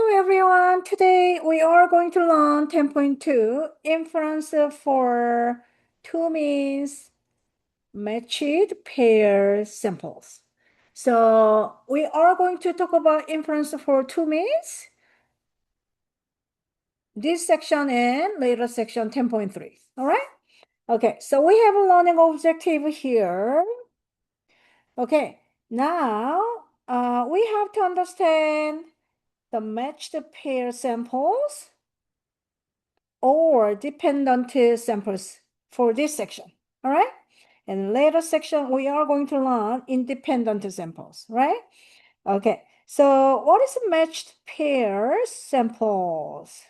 Hello everyone. Today we are going to learn 10.2 inference for two means matched pair samples. So we are going to talk about inference for two means. This section and later section 10.3. All right. Okay. So we have a learning objective here. Okay. Now we have to understand the matched pair samples or dependent samples for this section, all right? And later section, we are going to learn independent samples, right? Okay, so what is matched pair samples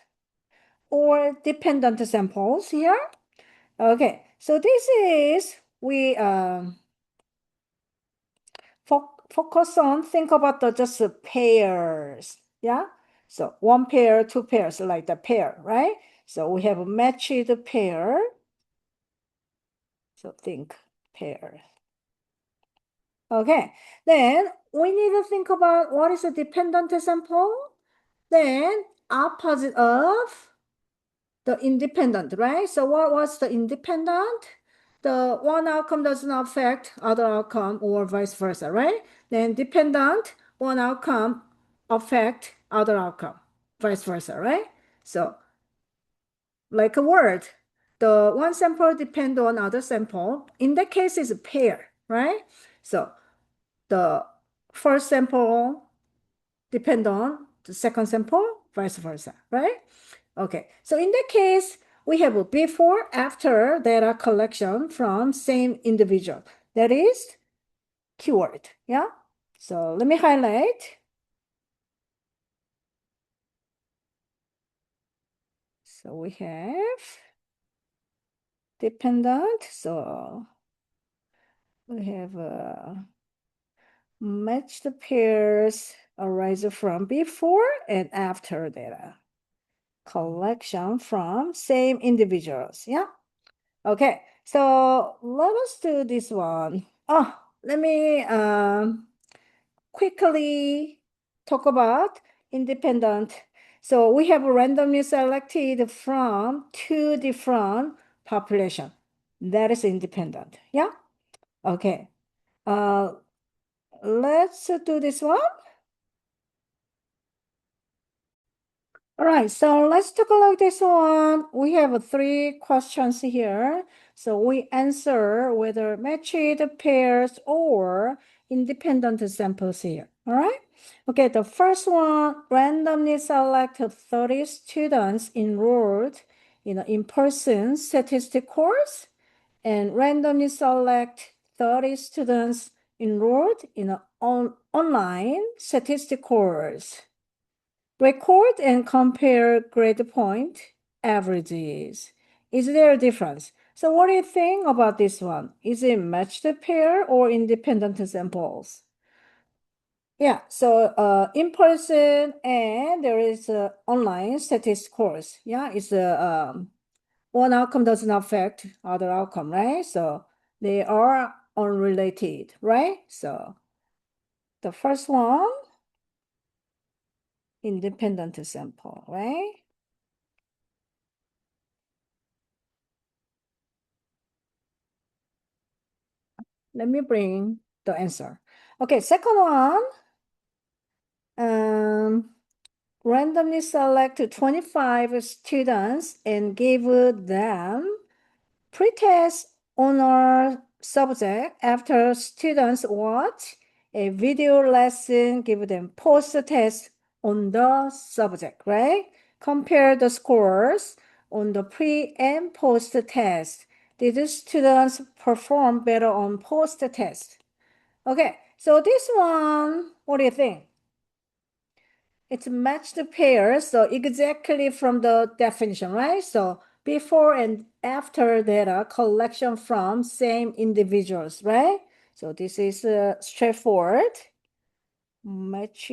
or dependent samples here? Okay, so this is, we focus on, think about the just pairs, yeah? So one pair, two pairs, like the pair, right? So we have a matched pair. So think pair. Okay, then we need to think about what is a dependent sample, then opposite of the independent, right? So what was the independent? The one outcome does not affect other outcome or vice versa, right? Then dependent, one outcome affect other outcome, vice versa, right? So like a word, the one sample depend on other sample. In that case, is a pair, right? So the first sample depend on the second sample, vice versa, right? Okay, so in that case, we have a before, after data collection from same individual. That is keyword, yeah? So let me highlight. So we have dependent, so we have matched pairs arise from before and after data collection from same individuals. Yeah. Okay. So let us do this one. Oh, let me quickly talk about independent. So we have randomly selected from two different population. That is independent. Yeah. Okay. Uh, let's do this one. All right, so let's take a look at this one. We have three questions here. So we answer whether matched pairs or independent samples here. All right. Okay, the first one, randomly select 30 students enrolled in an in-person statistic course and randomly select 30 students enrolled in an online statistic course. Record and compare grade point averages. Is there a difference? So what do you think about this one? Is it matched pair or independent samples? Yeah, so in person and there is a online statistics course. Yeah, it's a one outcome doesn't affect other outcome, right? So they are unrelated, right? So the first one, independent sample, right? Let me bring the answer. Okay, second one, randomly select 25 students and give them pretest honor subject after students watch a video lesson, give them post-test on the subject, right? Compare the scores on the pre and post-test. Did the students perform better on post-test? Okay, so this one, what do you think? It's matched pairs, so exactly from the definition, right? So before and after data collection from same individuals, right? So this is straightforward. Matched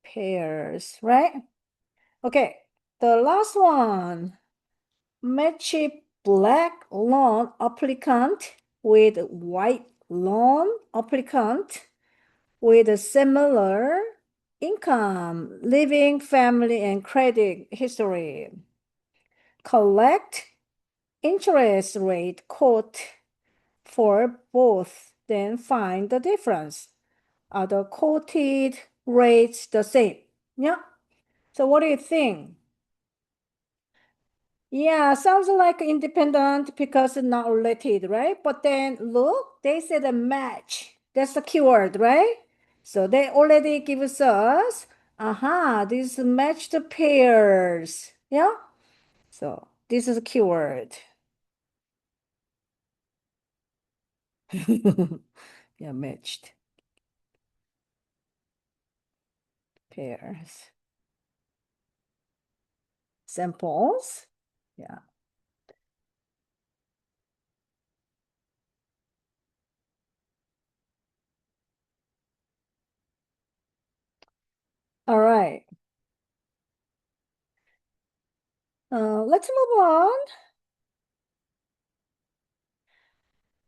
pairs, right? Okay, the last one. Match black loan applicant with white loan applicant with a similar income, living, family, and credit history. Collect interest rate quote for both, then find the difference. Are the quoted rates the same? Yeah. So what do you think? Yeah, sounds like independent because it's not related, right? But then look, they said a match. That's the keyword, right? So they already give us, these matched pairs. Yeah. So this is a keyword. Yeah, matched pairs. Samples. Yeah. All right. Let's move on.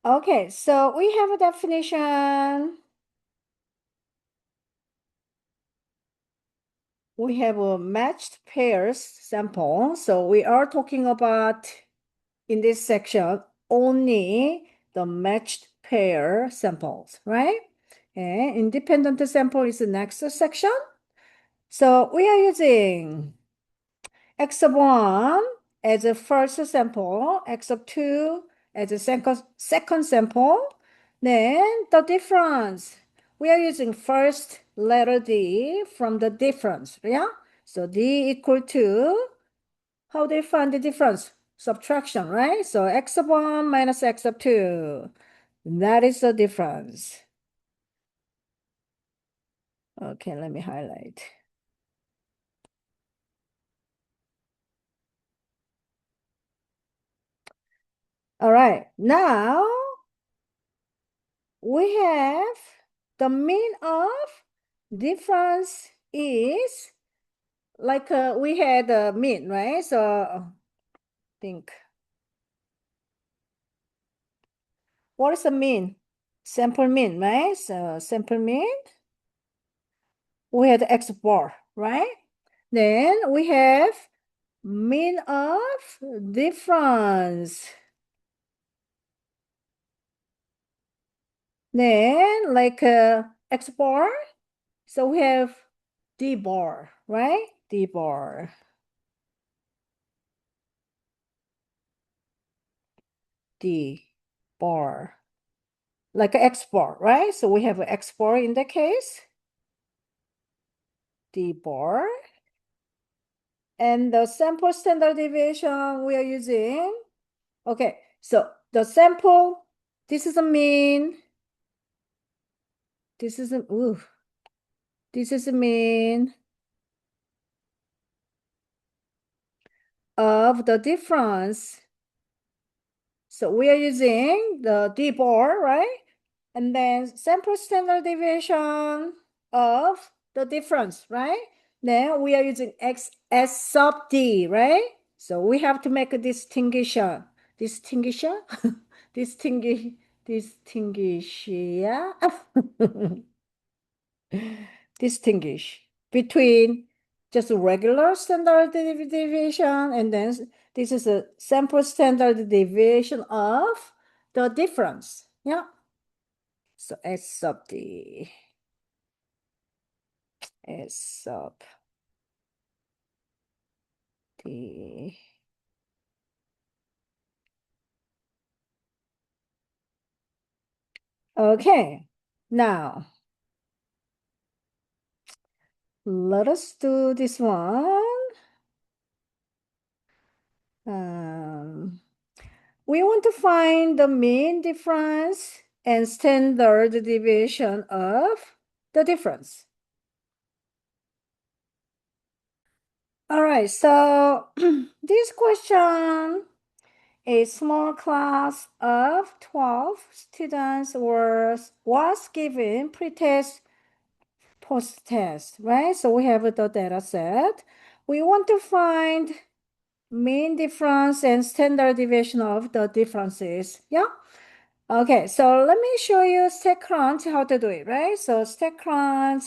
Okay, so we have a definition. We have a matched pairs sample. So we are talking about in this section only the matched pair samples, right? And independent sample is the next section. So we are using X sub 1 as a first sample, X sub 2 as a second sample. Then the difference, we are using first letter D from the difference, yeah? So D equal to, how do you find the difference? Subtraction, right? So X sub 1 minus X sub 2. That is the difference. Okay, let me highlight. All right, now we have the mean of difference is like we had a mean, right? So think, what is the mean? Sample mean, right? So sample mean, we had X bar, right? Then we have mean of difference. Then like X bar, so we have D bar, right? D bar. D bar. Like X bar, right? So we have an X bar in that case. D bar. And the sample standard deviation we are using. Okay, so the sample, this is a mean. This is a, this is a mean of the difference. So we are using the D bar, right? And then sample standard deviation of the difference, right? Then we are using X S sub D, right? So we have to make a distinction. Distinguisher? Distinguish, yeah? Distinguish between just a regular standard deviation and then this is a sample standard deviation of the difference. Yeah. So S sub D, S sub D. Okay, now let us do this one. We want to find the mean difference and standard deviation of the difference. All right, so this question, a small class of 12 students was given pre-test, post-test, right? So we have the data set. We want to find mean difference and standard deviation of the differences. Yeah. Okay, so let me show you Sec10 how to do it, right? So Sec10,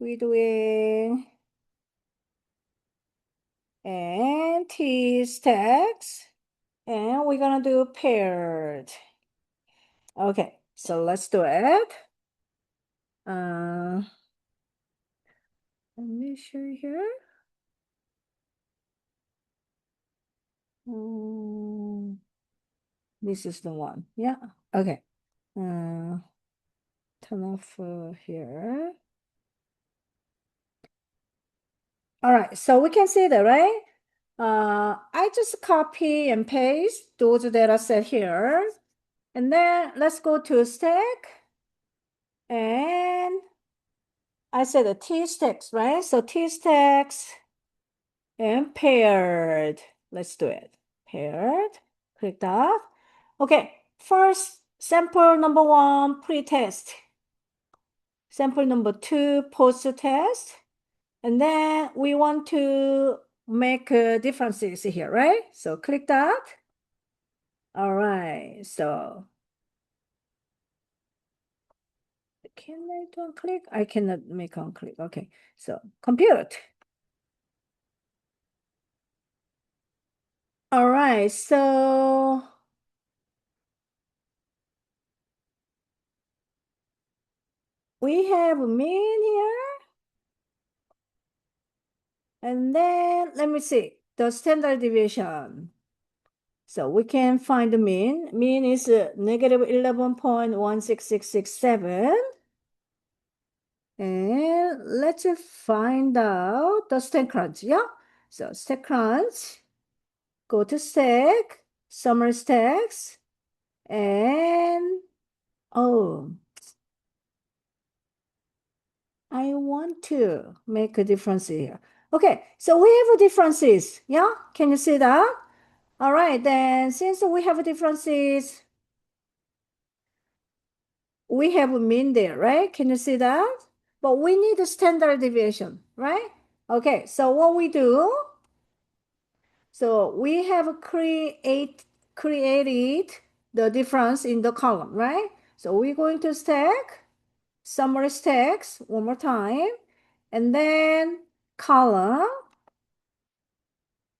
we're doing and T stacks, and we're gonna do paired. Okay, so let's do it. Let me show you here. This is the one. Yeah. Okay. Turn off here. All right. So we can see that, right? I just copy and paste those data set here. And then let's go to stack. And I said the T stacks, right? So T stacks and paired. Let's do it. Paired. Click that. Okay. First, sample number 1, pre-test. Sample number 2, post-test. And then we want to make differences here, right? So click that. All right. So can I do on click? I cannot make on click. Okay. So compute. All right. So we have mean here. And then let me see the standard deviation. So we can find the mean. Mean is negative 11.16667. And let's find out the stack crunch. Yeah. So stack crunch, go to stack, summary stacks, and oh, I want to make a difference here. Okay, so we have differences. Yeah, can you see that? All right, then since we have differences, we have a mean there, right? Can you see that? But we need a standard deviation, right? Okay, so what we do, so we have created the difference in the column, right? So we're going to stack, summary stacks one more time, and then column,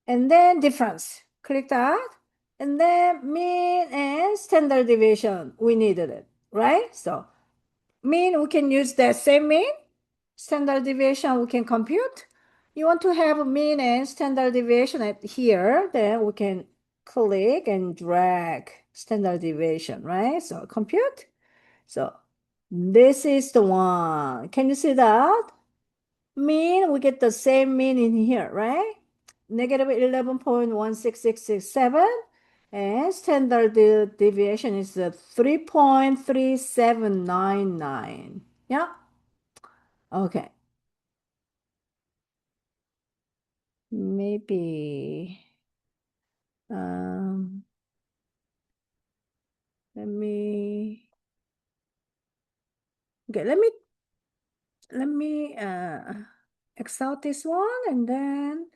and then difference. Click that. And then mean and standard deviation. We needed it, right? So mean, we can use that same mean. Standard deviation, we can compute. You want to have mean and standard deviation at here, then we can click and drag standard deviation, right? So compute. So this is the one. Can you see that? Mean, we get the same mean in here, right? Negative 11.16667. And standard deviation is 3.3799. Yeah. Okay. Maybe um let me okay, let me X out this one, and then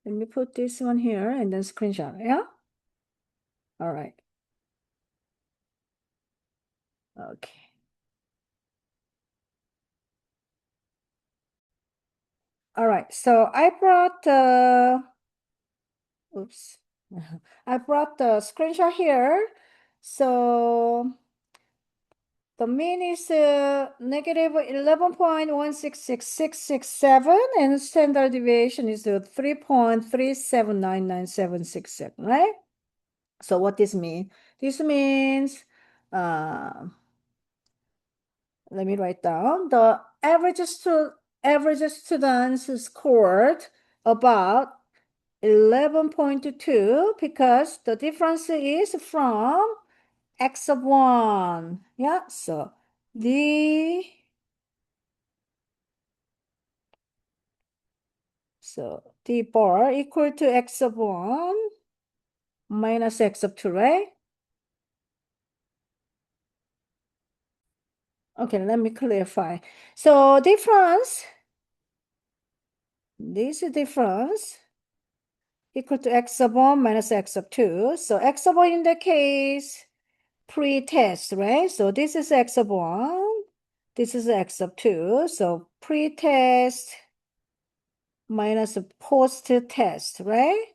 let me put this one here and then screenshot. Yeah. All right. Okay. All right. So I brought oops. I brought the screenshot here. So the mean is negative 11.1666667, and standard deviation is 3.3799767, right? So what this mean? This means, let me write down, the average students scored about 11.2 because the difference is from x of 1. Yeah, so D, so D bar equal to x of 1 minus x of 2, right? Okay, let me clarify. So difference, this difference equal to x of 1 minus x of 2. So x of 1 in the case pre-test, right? So this is x of 1. This is x sub 2. So pre-test minus post-test, right?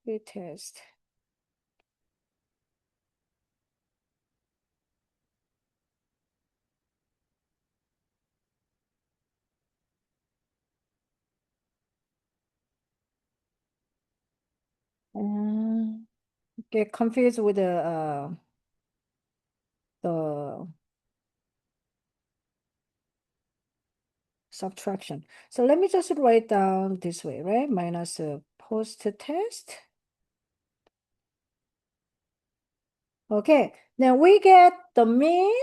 Pre-test. Get confused with the subtraction. So let me just write down this way, right? Minus post-test. Okay, now we get the mean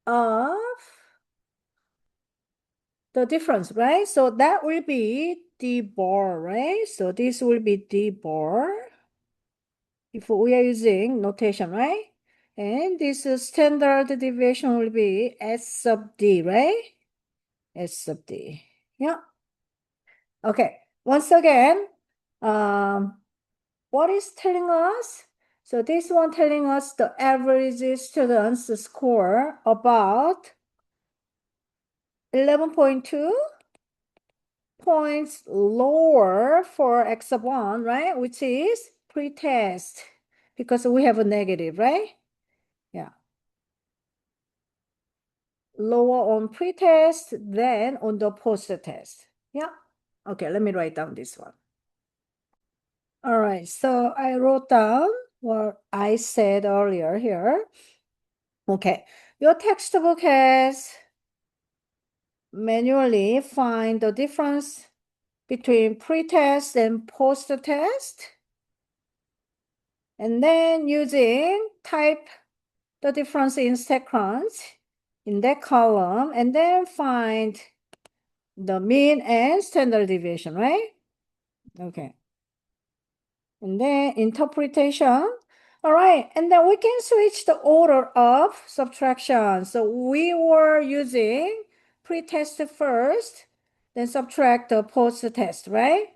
of the difference, right? So that will be d bar, right? So this will be d bar if we are using notation, right? And this standard deviation will be S sub d, right? S sub d. Yeah. Okay. Once again, what is telling us? So this one telling us the average student's score about 11.2 points lower for x sub 1, right? Which is pre-test because we have a negative, right? Yeah. Lower on pre-test than on the post-test. Yeah. Okay, let me write down this one. All right, so I wrote down what I said earlier here. Okay, your textbook has manually find the difference between pre-test and post-test. And then using type the difference in seconds in that column and then find the mean and standard deviation, right? Okay. And then interpretation. All right, and then we can switch the order of subtraction. So we were using pre-test first, then subtract the post-test, right?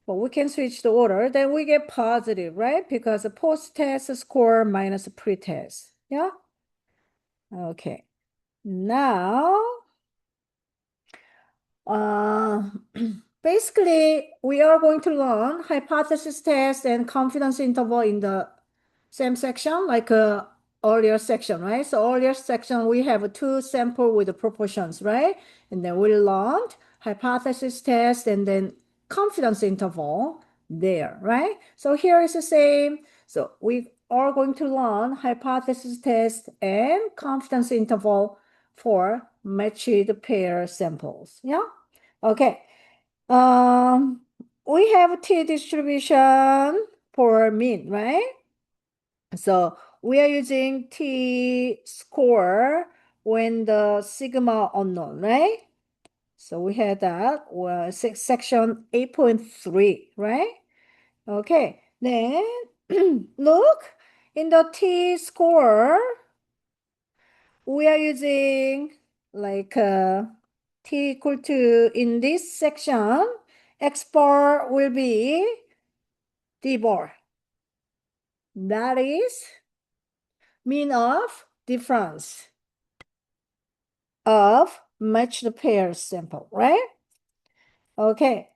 But we can switch the order, then we get positive, right? Because the post-test score minus pre-test. Yeah? Okay. Now, uh, basically, we are going to learn hypothesis test and confidence interval in the same section, like earlier section, right? So earlier section, we have two sample with the proportions, right? And then we learned hypothesis test and then confidence interval there, right? So here is the same. So we are going to learn hypothesis test and confidence interval for matched pair samples. Yeah. Okay. We have t distribution for mean, right? So we are using t score when the sigma unknown, right? So we had that section 8.3, right? Okay. Then look in the t score we are using like t equal to, in this section, x bar will be d bar. That is mean of difference of matched pair sample, right? Okay.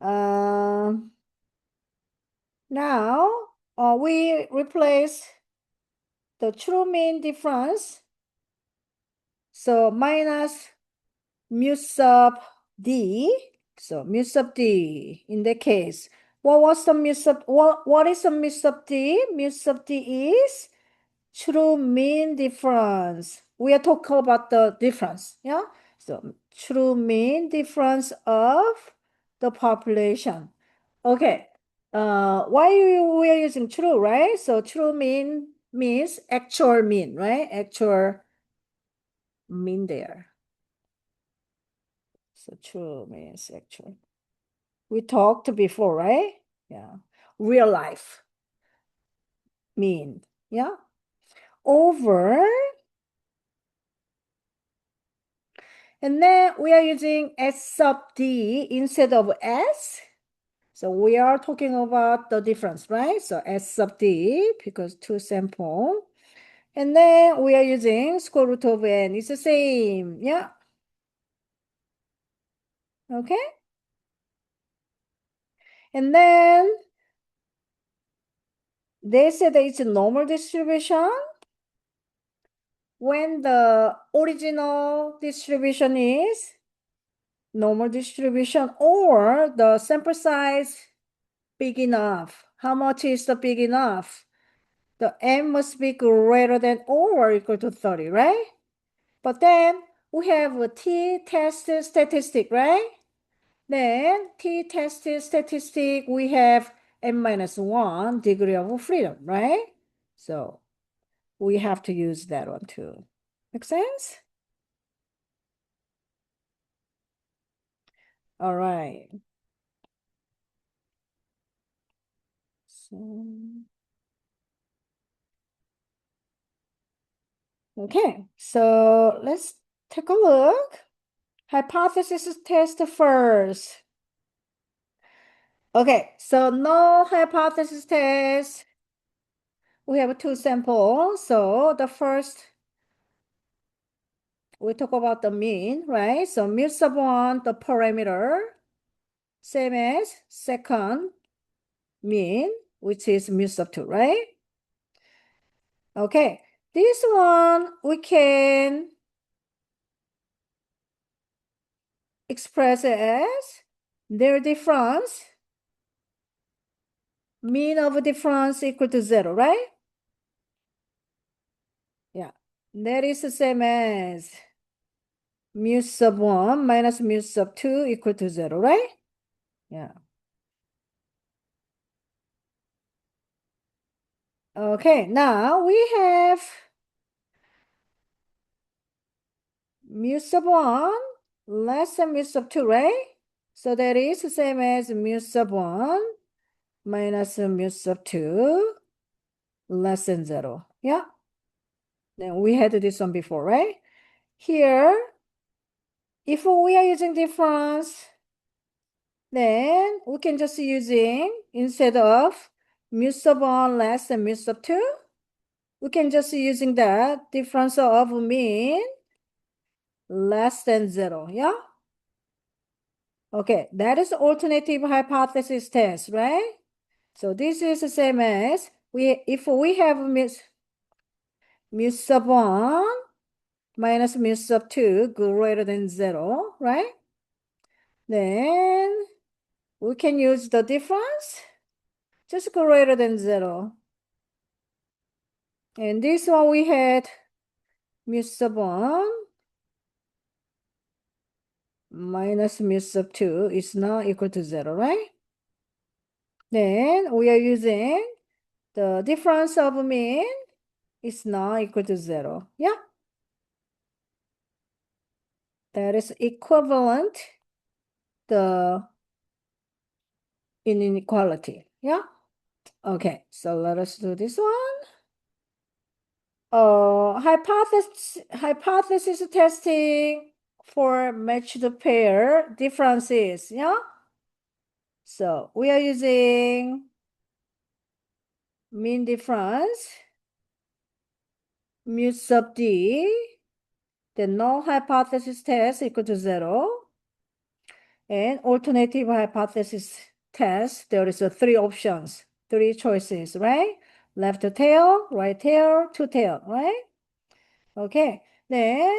Now we replace the true mean difference. So minus mu sub d. So mu sub d in the case. What is the mu sub d? Mu sub d is true mean difference. We are talking about the difference. Yeah. So true mean difference of the population. Okay. Why we are using true, right? So true mean means actual mean, right? Actual mean there. So true means actual. We talked before, right? Yeah. Real life mean. Yeah. Over. And then we are using S sub D instead of S. So we are talking about the difference, right? So S sub D, because two sample. And then we are using square root of n. It's the same. Yeah. Okay. And then they said that it's a normal distribution when the original distribution is normal distribution or the sample size big enough. How much is the big enough? The n must be greater than or equal to 30, right? But then we have a t-test statistic, right? Then t-test statistic, we have n minus 1 degree of freedom, right? So we have to use that one too. Make sense? All right. So, okay, so let's take a look. Hypothesis test first. Okay, so no hypothesis test. We have two samples. So the first, we talk about the mean, right? So mu sub 1, the parameter, same as second mean, which is mu sub 2, right? Okay, this one we can express it as their difference, mean of difference equal to 0, right? Yeah, that is the same as mu sub 1 minus mu sub 2 equal to 0, right? Yeah. Okay, now we have mu sub 1 less than mu sub 2, right? So that is the same as mu sub 1 minus mu sub 2 less than 0. Yeah. Then we had this one before, right? Here, if we are using difference, then we can just using, instead of mu sub 1 less than mu sub 2, we can just using that difference of mean less than 0. Yeah. Okay, that is alternative hypothesis test, right? So this is the same as if we have mu sub 1 minus mu sub 2 greater than 0, right? Then we can use the difference just greater than 0. And this one we had mu sub 1 minus mu sub 2 is not equal to 0, right? Then we are using the difference of mean is not equal to 0. Yeah. That is equivalent the inequality. Yeah. Okay, so let us do this one. Hypothesis testing for matched pair differences. Yeah. So we are using mean difference mu sub d. The null hypothesis test equal to 0. And alternative hypothesis test, there is three options, three choices, right? Left tail, right tail, two tail, right? Okay, then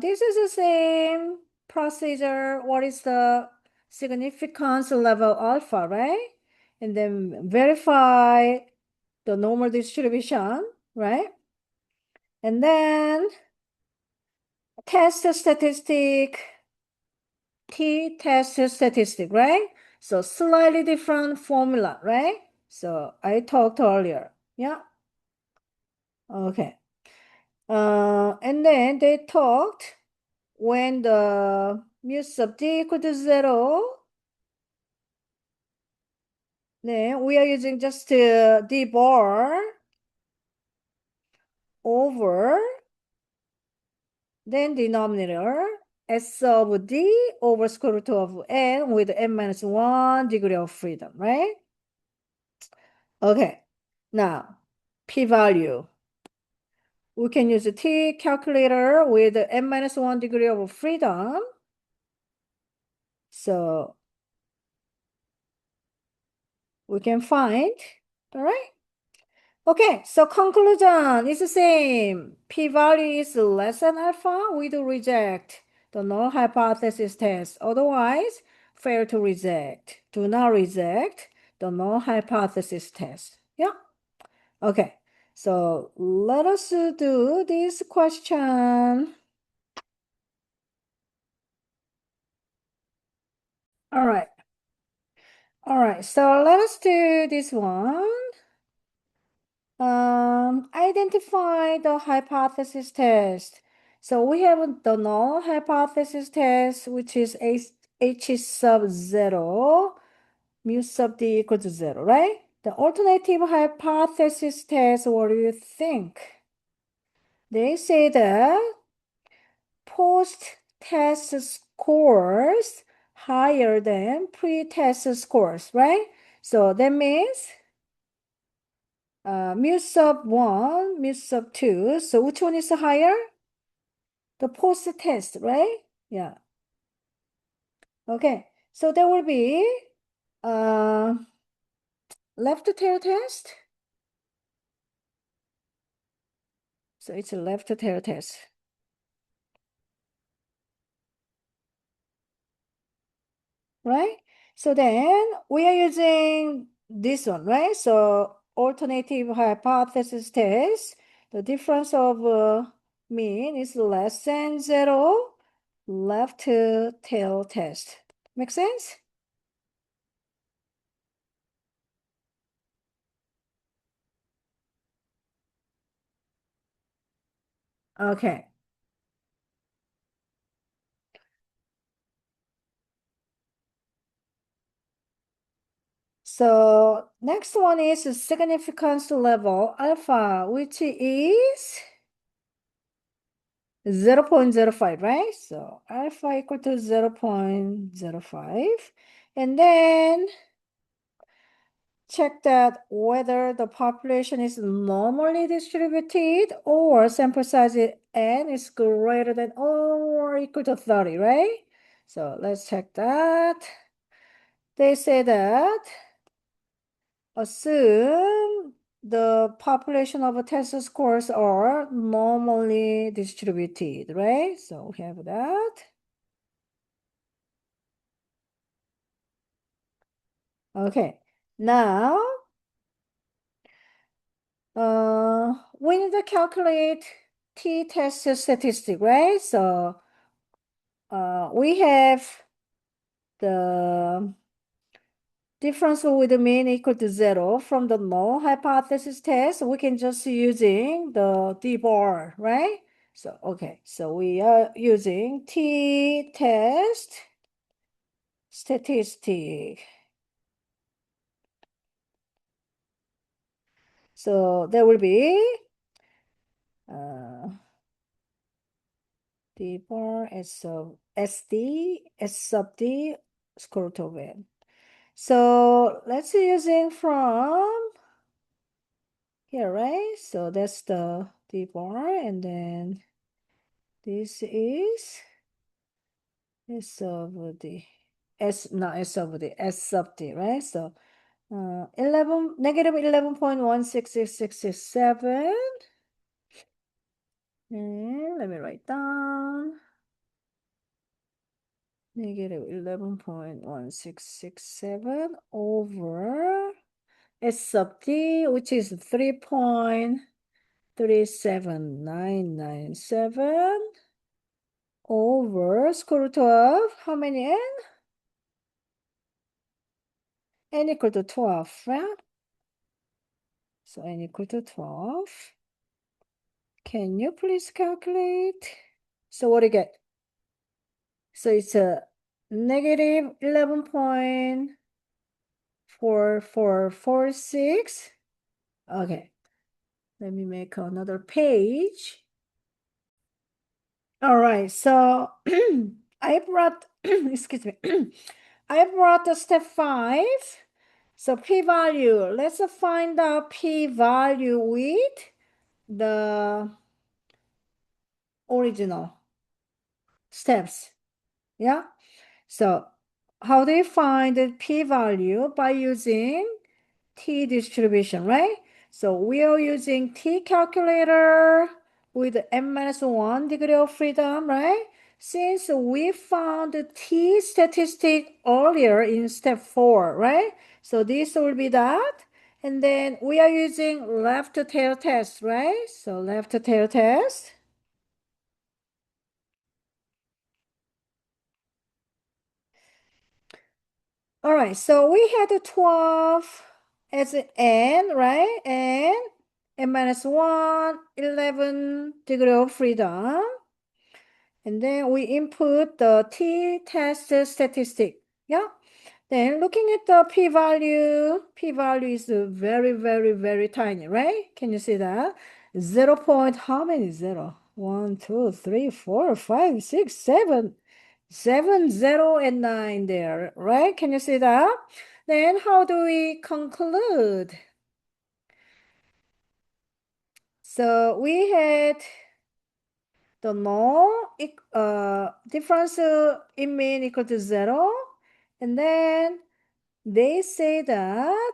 this is the same procedure. What is the significance level alpha, right? And then verify the normal distribution, right? And then test statistic, t-test statistic, right? So slightly different formula, right? So I talked earlier. Yeah. Okay. And then they talked when the mu sub d equal to 0, then we are using just d bar over then denominator S of D over square root of N with N minus 1 degree of freedom, right? Okay, now p-value. We can use a T calculator with N minus 1 degree of freedom. So we can find, all right? Okay, so conclusion is the same. P-value is less than alpha, we do reject the null hypothesis test. Otherwise, fail to reject. Do not reject the null hypothesis test. Yeah. Okay, so let us do this question. All right. All right, so let us do this one. Identify the hypothesis test. So we have the null hypothesis test, which is H sub 0, mu sub D equals to 0, right? The alternative hypothesis test, what do you think? They say that post-test scores higher than pre-test scores, right? So that means mu sub 1, mu sub 2. So which one is higher? The post-test, right? Yeah. Okay. So there will be uh, left tail test. So it's a left tail test. Right? So then we are using this one, right? So alternative hypothesis test, the difference of mean is less than 0, left tail test. Make sense? Okay. So next one is significance level alpha, which is 0.05, right? So alpha equal to 0.05. And then check that whether the population is normally distributed or sample size n is greater than or equal to 30, right? So let's check that. They say that assume the population of test scores are normally distributed, right? So we have that. Okay, now we need to calculate t-test statistic, right? So we have the difference with the mean equal to 0 from the null hypothesis test. We can just using the D bar, right? So, okay, so we are using t-test statistic. So there will be D bar S sub SD, S sub D square root of N. So let's using from here, right? So that's the D bar, and then this is S sub D. Not S sub D, S sub D, right? So 11, negative 11.16667. And let me write down. Negative 11.1667 over S sub D, which is 3.37997 over square root of how many n? N equal to 12, right? So n equal to 12. Can you please calculate? So what do you get? So it's a negative 11.4446. Okay, let me make another page. All right, so I brought, excuse me, I brought the step 5. So p-value, let's find the p-value with the original steps. Yeah. So how do you find the p-value? By using t-distribution, right? So we are using t-calculator with n-1 degree of freedom, right? Since we found the t-statistic earlier in step 4, right? So this will be that. And then we are using left tail test, right? So left tail test. All right, so we had 12 as an n, right? And n-1, 11 degree of freedom. And then we input the t-test statistic. Yeah. Then looking at the p-value is very, very, very tiny, right? Can you see that? 0 point, how many zero? 1, 2, 3, 4, 5, 6, 7. 7, 0, and 9 there, right? Can you see that? Then how do we conclude? So we had the null difference in mean equal to 0. And then they say that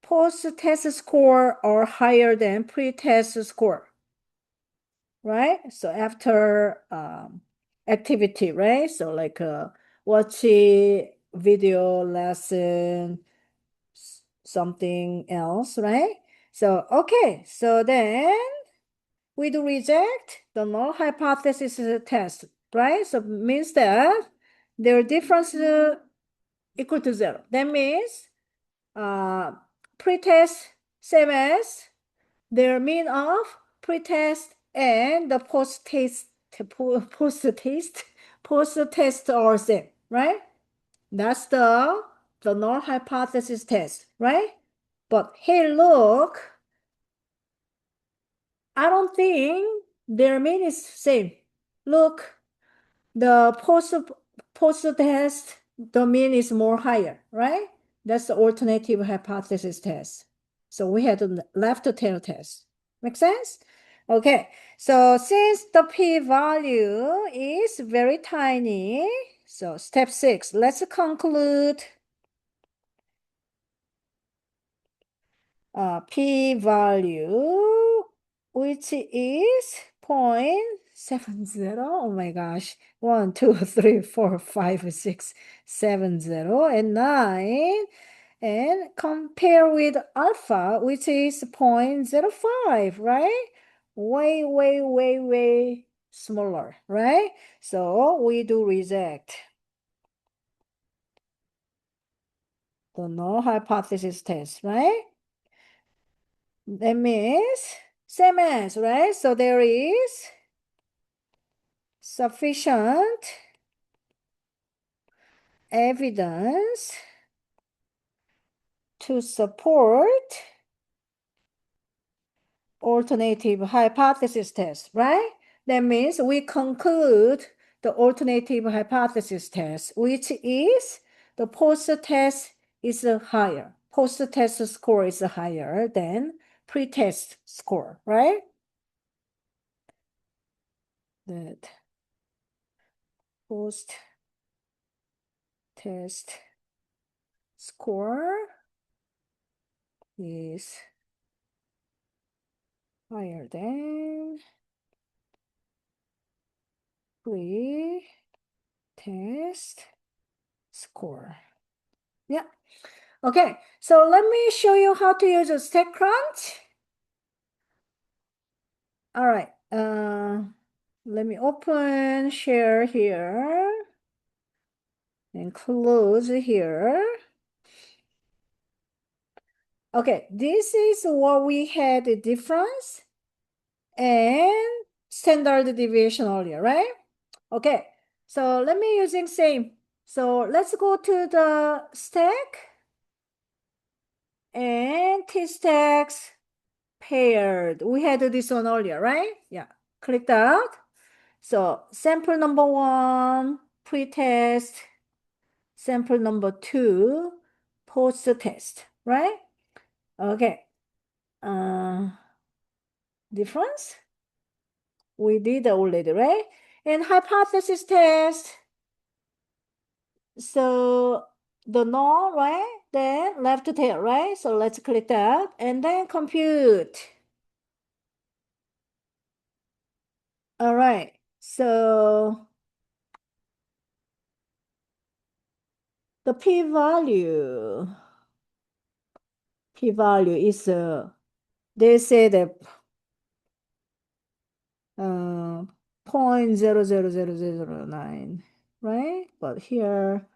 post-test score are higher than pre-test score, right? So after activity, right? So like watch a video lesson, something else, right? So, okay, so then we do reject the null hypothesis test, right? So means that their difference equal to 0. That means pretest same as their mean of pretest and the post-test are same, right? That's the null hypothesis test, right? But hey, look, I don't think their mean is same. Look, the post-test, the mean is more higher, right? That's the alternative hypothesis test. So we had the left tail test. Make sense? Okay, so since the p-value is very tiny, so step 6, let's conclude p-value, which is 0.70. Oh my gosh. 1, 2, 3, 4, 5, 6, 7, 0, and 9. And compare with alpha, which is 0.05, right? Way, way, way, way smaller, right? So we do reject the null hypothesis test, right? That means same as, right? So there is sufficient evidence to support alternative hypothesis test, right? That means we conclude the alternative hypothesis test, which is the post-test is higher. Post-test score is higher than pre-test score, right? That post-test score is higher than pre-test score. Yeah. Okay. So let me show you how to use a StatCrunch. All right. Let me open share here and close here. Okay. This is what we had the difference and standard deviation earlier, right? Okay. So let me using same. So let's go to the stack and t-stacks paired. We had this one earlier, right? Yeah. Click that. So sample number 1, pre-test, sample number 2, post-test, right? Okay. Difference? We did already, right? And hypothesis test. So the null, right? Then left tail, right? So let's click that and then compute. All right. So the p-value is they say that 0.00009, right? But here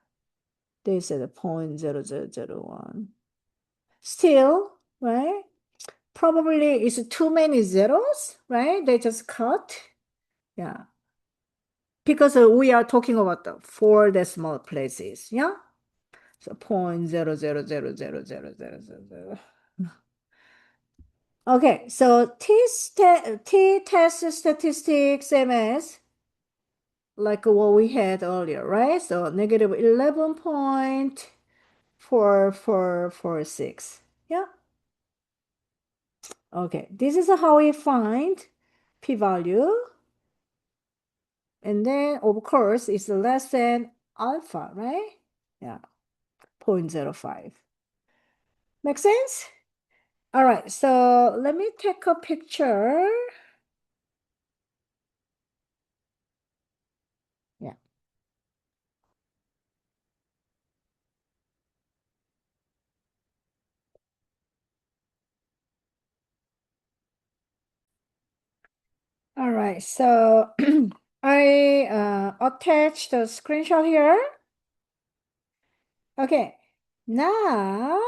they said 0.0001. Still, right? Probably it's too many zeros, right? They just cut. Yeah. Because we are talking about the 4 decimal places, yeah? So 0.0000000. Okay, so t-test statistics MS, like what we had earlier, right? So negative 11.4446. Yeah. Okay, this is how we find p-value. And then, of course, it's less than alpha, right? Yeah, 0.05. Make sense? All right, so let me take a picture. Yeah. All right, so I attached the screenshot here. Okay, now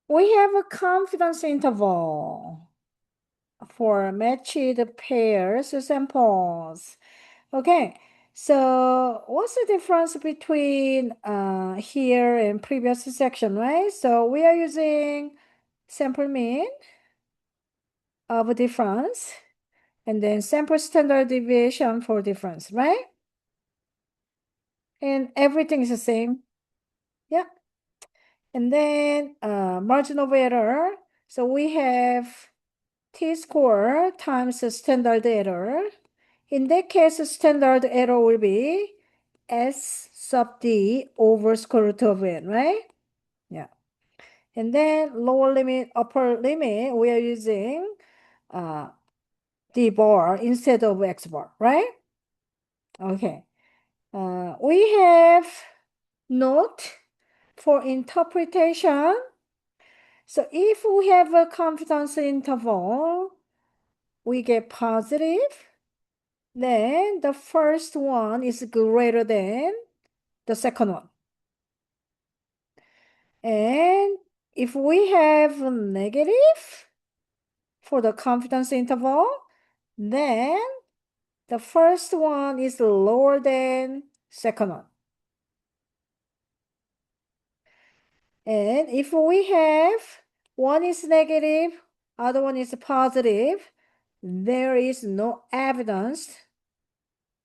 we have a confidence interval for matched pairs samples. Okay, so what's the difference between here and previous section, right? So we are using sample mean of difference and then sample standard deviation for difference, right? And everything is the same. Yeah. And then margin of error. So we have t-score times the standard error. In that case, standard error will be S sub D over square root of n, right? Yeah. And then lower limit, upper limit, we are using D bar instead of X bar, right? Okay. We have note for interpretation. So if we have a confidence interval, we get positive, then the first one is greater than the second one. And if we have a negative for the confidence interval, then the first one is lower than second one. And if we have one is negative, other one is positive, there is no evidence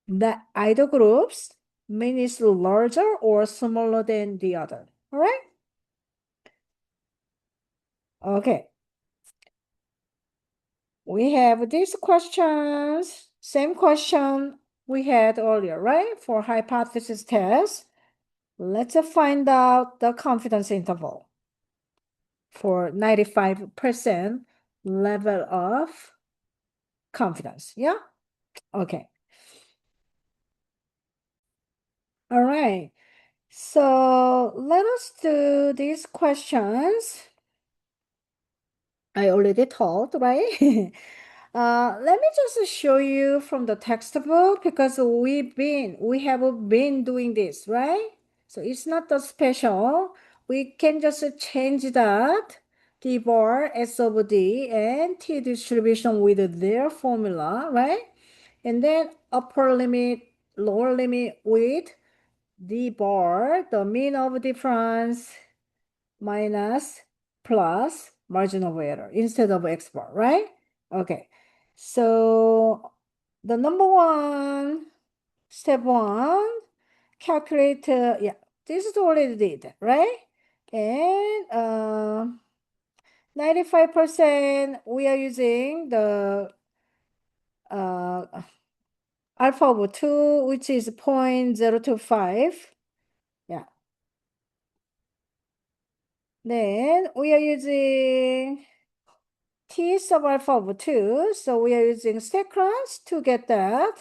that either groups mean is larger or smaller than the other. All right? Okay. We have these questions, same question we had earlier, right? For hypothesis test. Let's find out the confidence interval for 95% level of confidence. Yeah? Okay. All right. So let us do these questions. I already told, right? Let me just show you from the textbook because we have been doing this, right? So it's not that special. We can just change that D bar, S over D, and T distribution with their formula, right? And then upper limit, lower limit with D bar, the mean of difference minus plus margin of error instead of X bar, right? Okay. So the number one, step one, calculate, yeah, this is already did, right? And 95% we are using the uh, alpha over 2, which is 0.025. Yeah. Then we are using t sub alpha over 2. So we are using seconds to get that.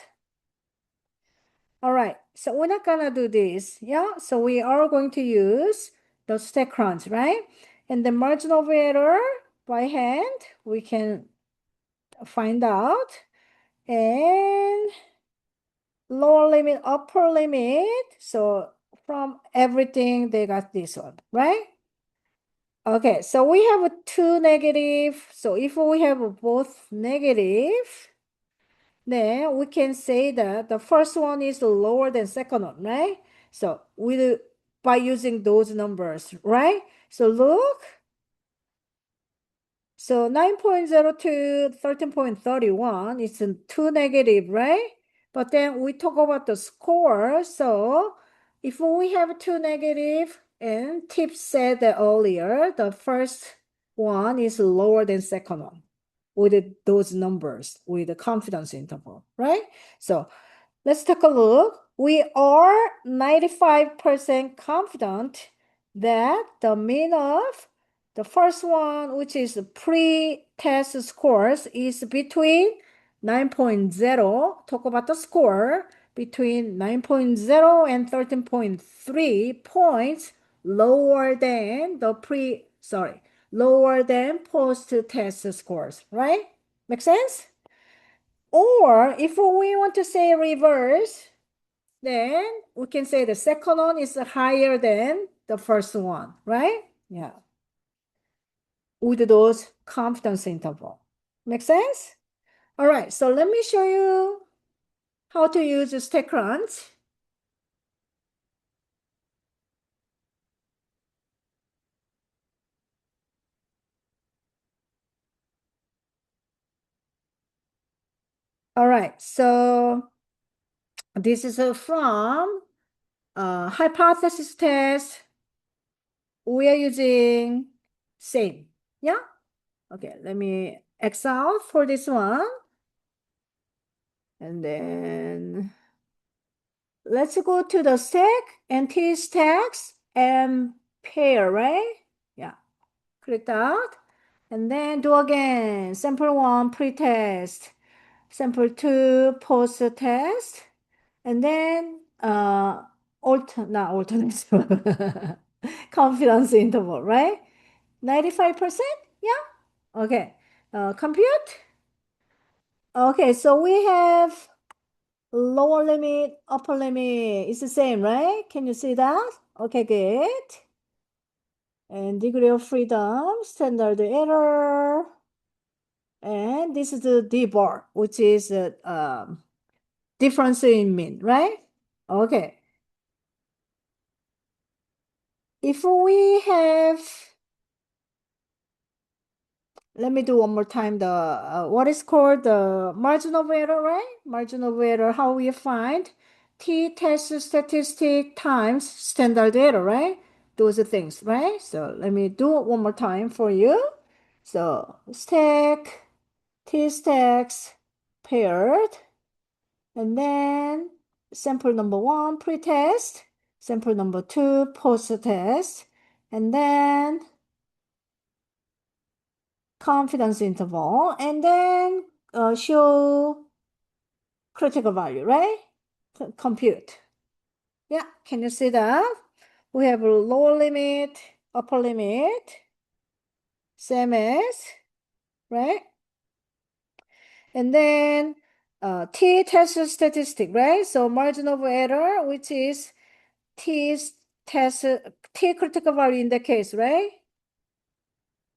All right. So we're not going to do this. Yeah. So we are going to use the seconds, right? And the margin of error by hand, we can find out. And lower limit, upper limit. So from everything, they got this one, right? Okay, so we have two negative. So if we have both negative, then we can say that the first one is lower than second one, right? So we by using those numbers, right? So look, so 9.02, 13.31 is two negative, right? But then we talk about the score. So if we have two negative, and Tip said that earlier, the first one is lower than second one with those numbers, with the confidence interval, right? So let's take a look. We are 95% confident that the mean of the first one, which is pre-test scores, is between 9.0, talk about the score, between 9.0 and 13.3 points lower than the lower than post-test scores, right? Make sense? Or if we want to say reverse, then we can say the second one is higher than the first one, right? Yeah. With those confidence interval. Make sense? All right, so let me show you how to use StackCrunch. All right, so this is from hypothesis test. We are using same. Yeah? Okay, let me X out for this one. And then let's go to the stack and t-stacks and pair, right? Yeah, click that. And then do again. Sample one, pre-test. Sample two, post-test. And then not alternate, confidence interval, right? 95%? Yeah. Okay. Compute. Okay, so we have lower limit, upper limit. It's the same, right? Can you see that? Okay, good. And degree of freedom, standard error. And this is the D bar, which is difference in mean, right? Okay. If we have, let me do one more time the, what is called the margin of error, right? Margin of error, how we find t-test statistic times standard error, right? Those are things, right? So let me do it one more time for you. So stack, t-stacks paired, and then sample number one, pre-test, sample number two, post-test, and then confidence interval, and then show critical value, right? Compute. Yeah, can you see that? We have a lower limit, upper limit, same as, right? And then t-test statistic, right? So margin of error, which is t test, t critical value in the case, right?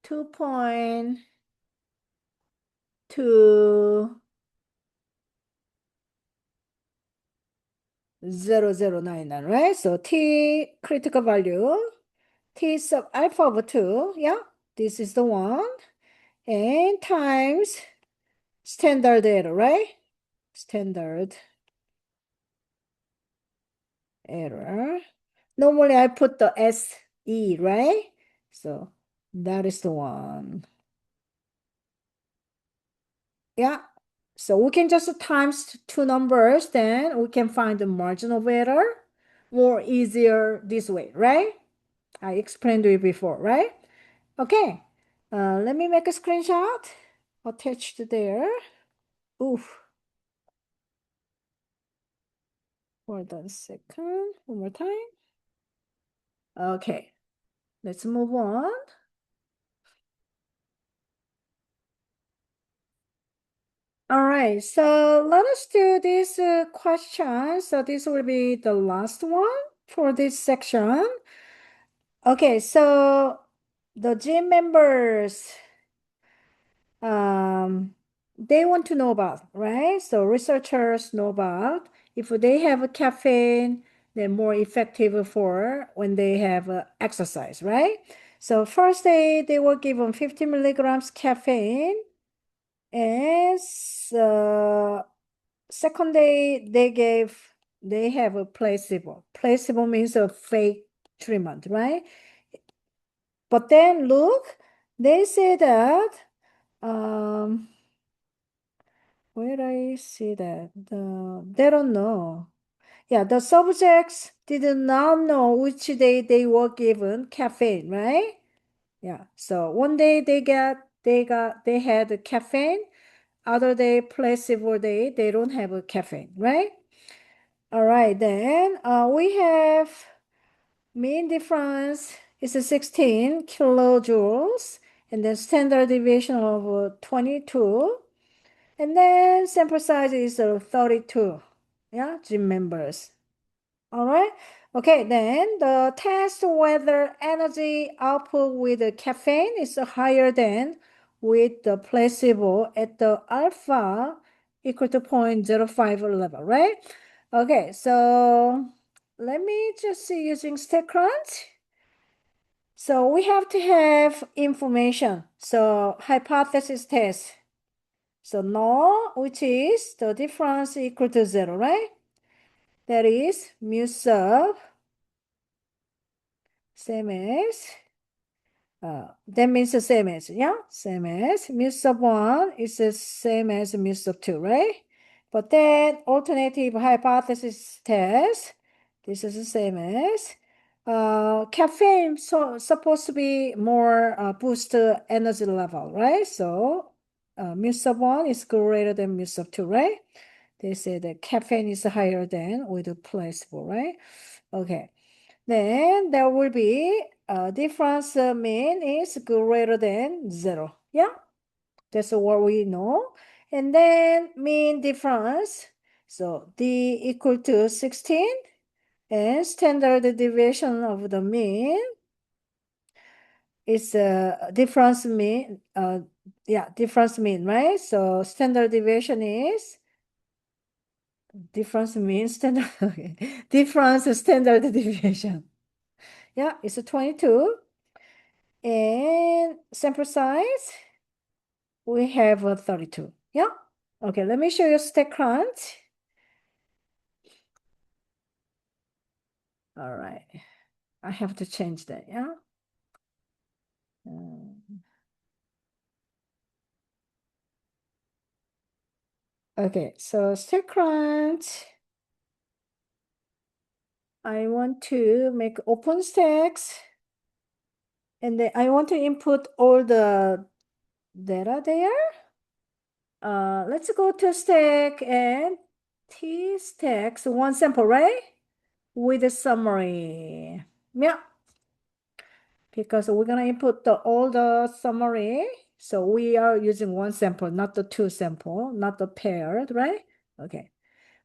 2.0099, right? So t critical value, t sub alpha over 2, yeah, this is the one, and times standard error, right? Standard error. Normally I put the SE, right? So that is the one. Yeah. So we can just times two numbers, then we can find the margin of error more easier this way, right? I explained to you before, right? Okay. Let me make a screenshot attached there. Oof. Hold on a second. One more time. Okay. Let's move on. All right, so let us do this question. So this will be the last one for this section. Okay, so the gym members, they want to know about, right? So researchers know about if they have a caffeine, they're more effective for when they have exercise, right? So first they were given 50 milligrams caffeine, and second day they have a placebo. Placebo means a fake treatment, right? But then look, they say that where I see that they don't know. Yeah, the subjects did not know which day they were given caffeine, right? Yeah. So one day they had caffeine, other day placebo day they don't have a caffeine, right? All right, then we have mean difference is 16 kilojoules, and then standard deviation of 22, and then sample size is 32. Yeah, gym members. All right. Okay, then the test whether energy output with the caffeine is higher than with the placebo at the alpha equal to 0.05 level, right? Okay, so let me just see using StatCrunch. So we have to have information. So hypothesis test. So null, which is the difference equal to 0, right? That is mu sub same as, that means the same as, yeah, same as mu sub 1 is the same as mu sub 2, right? But then alternative hypothesis test, this is the same as, caffeine supposed to be more boost energy level, right? So mu sub 1 is greater than mu sub 2, right? They say that caffeine is higher than with the placebo, right? Okay. Then there will be a difference mean is greater than 0. Yeah, that's what we know. And then mean difference. So D equal to 16, and standard deviation of the mean is a difference mean. Yeah, difference mean, right? So standard deviation is difference mean standard. Okay. Difference standard deviation. Yeah, it's a 22. And sample size, we have a 32. Yeah. Okay, let me show you StatCrunch. All right. I have to change that, yeah. Okay, so StatCrunch. I want to make OpenStax, and then I want to input all the data there. Let's go to stack and tstacks one sample, right? With a summary. Yeah. Because we're gonna input all the summary. So we are using one sample, not the two sample, not the paired, right? Okay.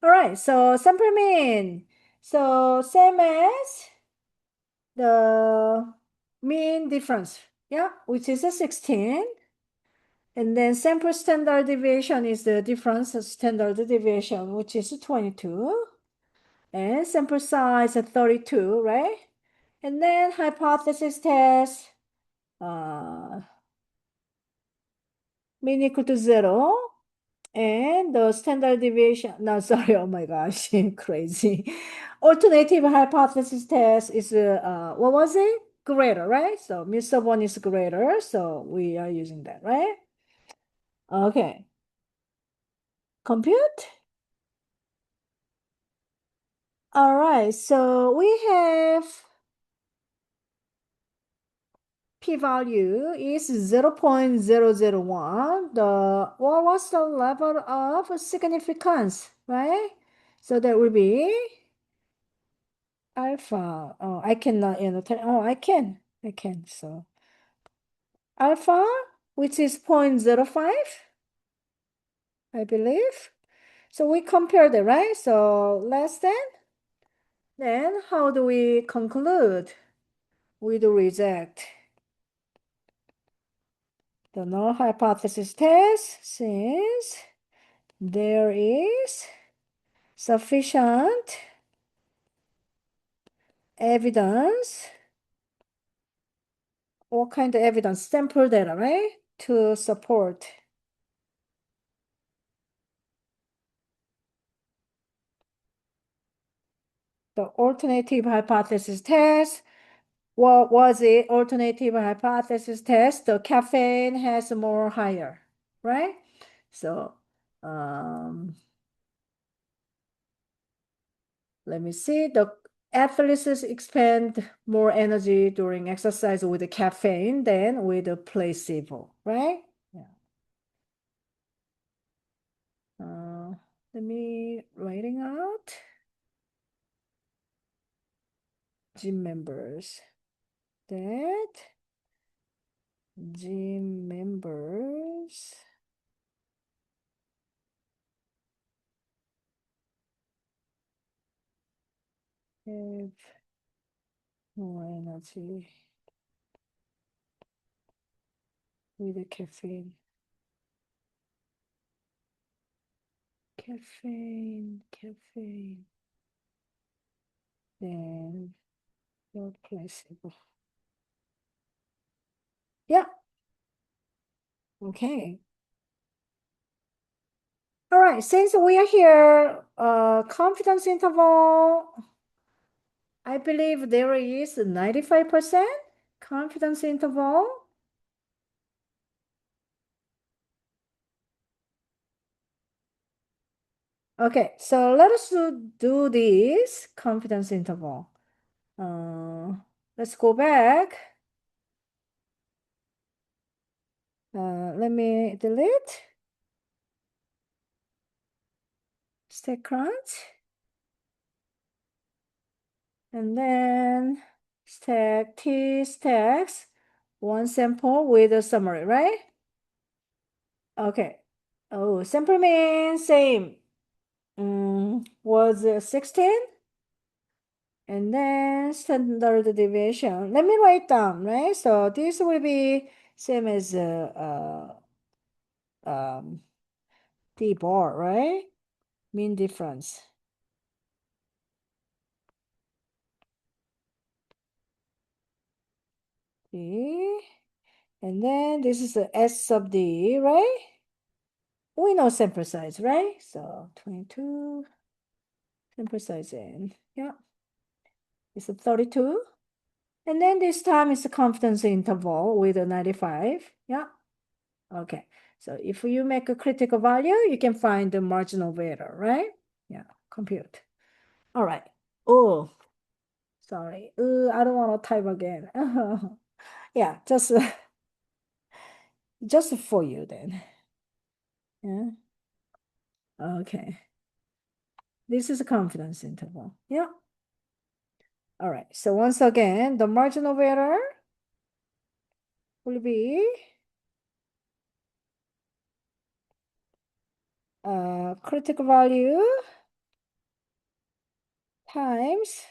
All right, so sample mean. So same as the mean difference, yeah, which is a 16. And then sample standard deviation is the difference of standard deviation, which is 22. And sample size is 32, right? And then hypothesis test, mean equal to 0. And the standard deviation, no, sorry, oh my gosh, crazy. Alternative hypothesis test is, what was it? Greater, right? So mu sub 1 is greater, so we are using that, right? Okay. Compute. All right, so we have p-value is 0.001. What was the level of significance, right? So that will be alpha. Oh, I cannot, oh, I can. So alpha, which is 0.05, I believe. So we compare that, right? So less than. Then how do we conclude? We do reject the null hypothesis test since there is sufficient evidence. What kind of evidence? Sample data, right? To support the alternative hypothesis test. What was it? Alternative hypothesis test. The caffeine has more higher, right? So, let me see. The athletes expend more energy during exercise with the caffeine than with the placebo, right? Yeah. Let me writing out gym members that gym members have more energy with the caffeine. Caffeine, then your placebo. Yeah, okay. All right, since we are here, confidence interval, I believe there is 95% confidence interval. Okay, so let us do this confidence interval. Let's go back. Let me delete stack crunch. And then stack T stacks one sample with a summary, right? Okay. Oh, sample mean same. Was 16? And then standard deviation. Let me write down, right? So this will be same as D bar, right? Mean difference. D. And then this is a S sub D, right? We know sample size, right? So 22 sample size in. Yeah. It's a 32. And then this time it's a confidence interval with a 95. Yeah. Okay. So if you make a critical value, you can find the marginal error, right? Yeah. Compute. All right. Oh, sorry. I don't want to type again. Yeah, just for you then. Yeah. Okay. This is a confidence interval. Yeah. All right. So once again, the marginal error will be critical value times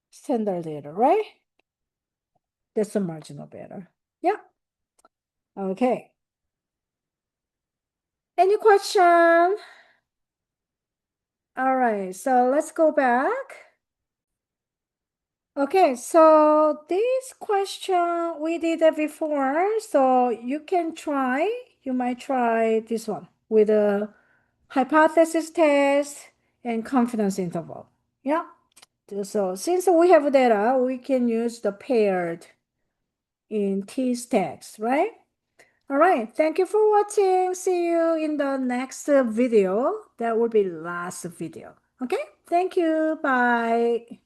standard error, right? That's the marginal error. Yeah. Okay. Any question? All right. So let's go back. Okay. So this question we did that before. So you can try. You might try this one with a hypothesis test, and confidence interval. Yeah. So since we have data, we can use the paired in t-stacks, right? All right. Thank you for watching. See you in the next video. That will be last video. Okay. Thank you. Bye.